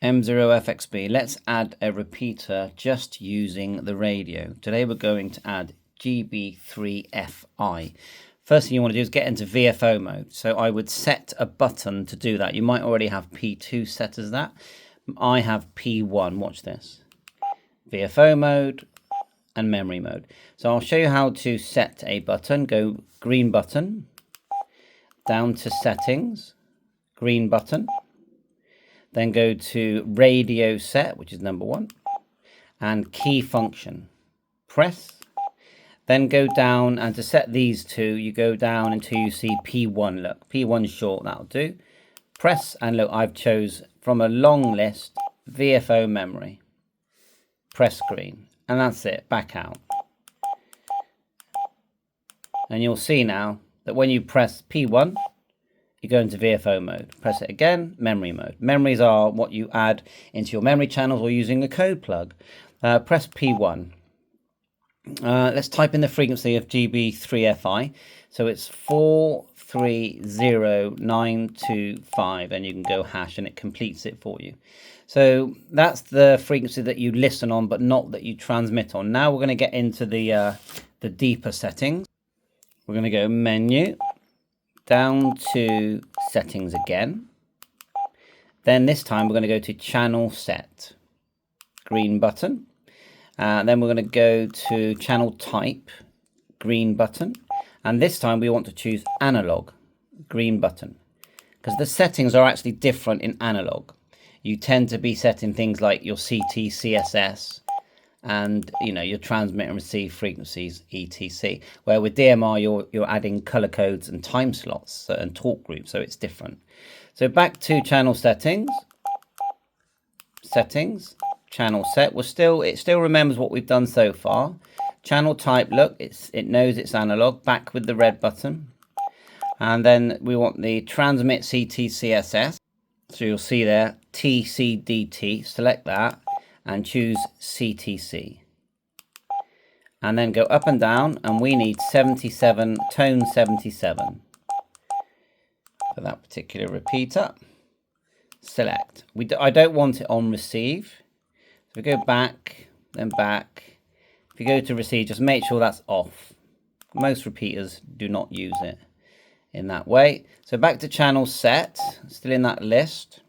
M0FXB, let's add a repeater just using the radio. Today we're going to add GB3FI. First thing you want to do is get into VFO mode. So I would set a button to do that. You might already have P2 set as that. I have P1, watch this. VFO mode and memory mode. So I'll show you how to set a button. Go green button, down to settings, green button. Then go to radio set, which is number 1, and key function. Press. Then go down, and to set these two, you go down until you see P1. Look, P1 short, that'll do. Press, and look, I've chose from a long list, VFO memory. Press green, and that's it, back out. And you'll see now that when you press P1, you go into VFO mode. Press it again, memory mode. Memories are what you add into your memory channels or using a code plug. Press P1. Let's type in the frequency of GB3FI. So it's 430925, and you can go hash and it completes it for you. So that's the frequency that you listen on, but not that you transmit on. Now we're going to get into the deeper settings. We're going to go menu, down to settings again. Then this time we're going to go to channel set, green button. Then we're going to go to channel type, green button. And this time we want to choose analog, green button. Because the settings are actually different in analog. You tend to be setting things like your CT, CSS, and your transmit and receive frequencies, etc. Where with DMR you're adding color codes and time slots and talk groups, so it's different. So back to channel settings, channel set. It still remembers what we've done so far. Channel type, look, it knows it's analog. Back with the red button, and then we want the transmit CT CSS. So you'll see there TCDT. Select that and choose CTC, and then go up and down, and we need 77, tone 77 for that particular repeater. Select. I don't want it on receive, so we go back, then back. If you go to receive, just make sure that's off. Most repeaters do not use it in that way. So back to channel set, still in that list.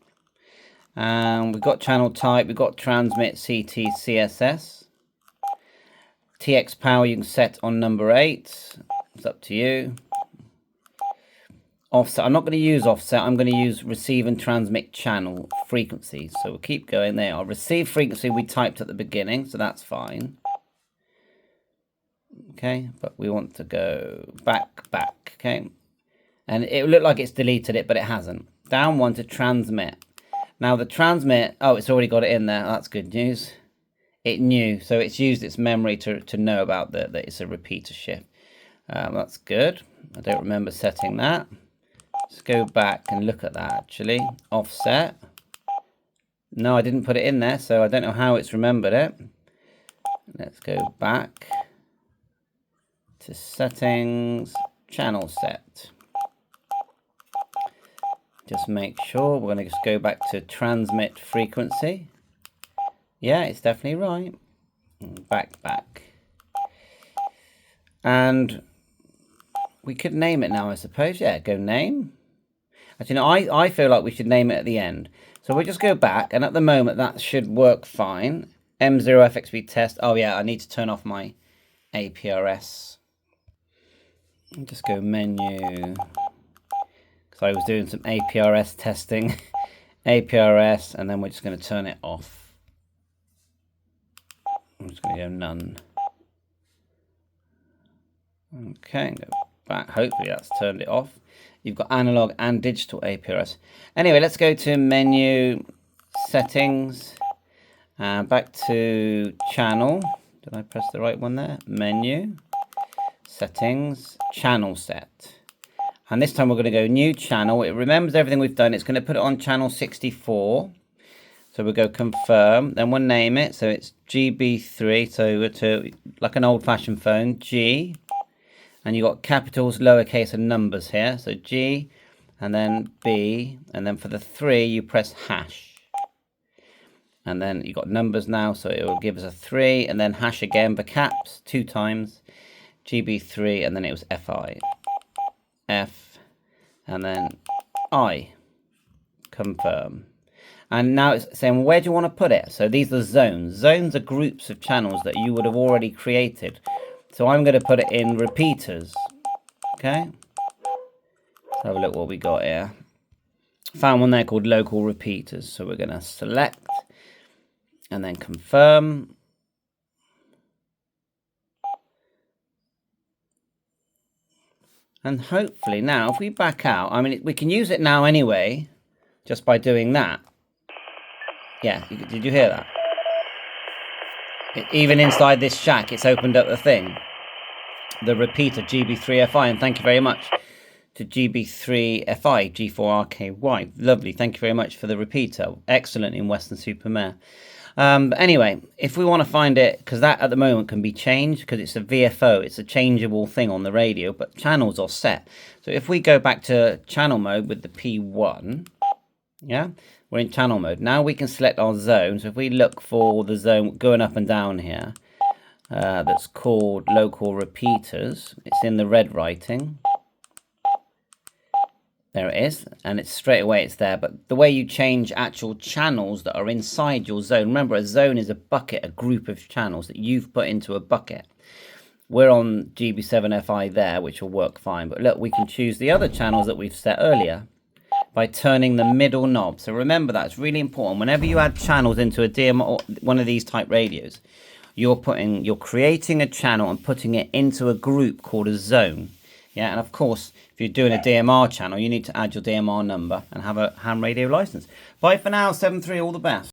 We've got channel type, we've got transmit CT CSS. TX power you can set on number 8. It's up to you. Offset, I'm not going to use offset, I'm going to use receive and transmit channel frequencies. So we'll keep going there. Our receive frequency we typed at the beginning, so that's fine. Okay, but we want to go back, okay. And it looked like it's deleted it, but it hasn't. Down 1 to transmit. Now the transmit, oh, it's already got it in there. That's good news. It knew, so it's used its memory to know about that it's a repeater shift. That's good. I don't remember setting that. Let's go back and look at that actually. Offset. No, I didn't put it in there, so I don't know how it's remembered it. Let's go back to settings, channel set. Just make sure. We're going to just go back to transmit frequency. Yeah, it's definitely right. Back. And we could name it now, I suppose. Yeah, go name. Actually, no, I feel like we should name it at the end. So we'll just go back, and at the moment that should work fine. M0FXB test. Oh yeah, I need to turn off my APRS. Just go menu. So I was doing some APRS testing, APRS, and then we're just going to turn it off. I'm just going to go none. Okay, go back. Hopefully that's turned it off. You've got analog and digital APRS. Anyway, let's go to menu, settings, back to channel. Did I press the right one there? Menu, settings, channel set. And this time we're going to go new channel. It remembers everything we've done. It's going to put it on channel 64. So we'll go confirm. Then we'll name it. So it's GB3. So we're to like an old-fashioned phone. G. And you've got capitals, lowercase, and numbers here. So G, and then B. And then for the 3, you press hash. And then you got numbers now, so it will give us a 3, and then hash again for caps 2 times, GB3, and then it was FI, F, and then I, confirm. And now it's saying, where do you want to put it? So these are zones. Zones are groups of channels that you would have already created. So I'm going to put it in repeaters. Okay. Let's have a look what we got here. Found one there called local repeaters. So we're going to select and then confirm. And hopefully now, if we back out, I mean, we can use it now anyway, just by doing that. Yeah, did you hear that? Even inside this shack, it's opened up the thing. The repeater GB3FI, and thank you very much to GB3FI, G4RKY. Lovely, thank you very much for the repeater. Excellent in Western-super-Mare. But anyway, if we want to find it, because that at the moment can be changed, because it's a VFO, it's a changeable thing on the radio, but channels are set. So if we go back to channel mode with the P1, yeah, we're in channel mode. Now we can select our zone. So if we look for the zone going up and down here, that's called local repeaters, it's in the red writing. There it is, and it's straight away it's there. But the way you change actual channels that are inside your zone, remember a zone is a bucket, a group of channels that you've put into a bucket. We're on GB7FI there, which will work fine. But look, we can choose the other channels that we've set earlier by turning the middle knob. So remember that, it's really important. Whenever you add channels into a DMR or one of these type radios, you're creating a channel and putting it into a group called a zone. Yeah, and of course, if you're doing a DMR channel, you need to add your DMR number and have a ham radio license. Bye for now, 7-3, all the best.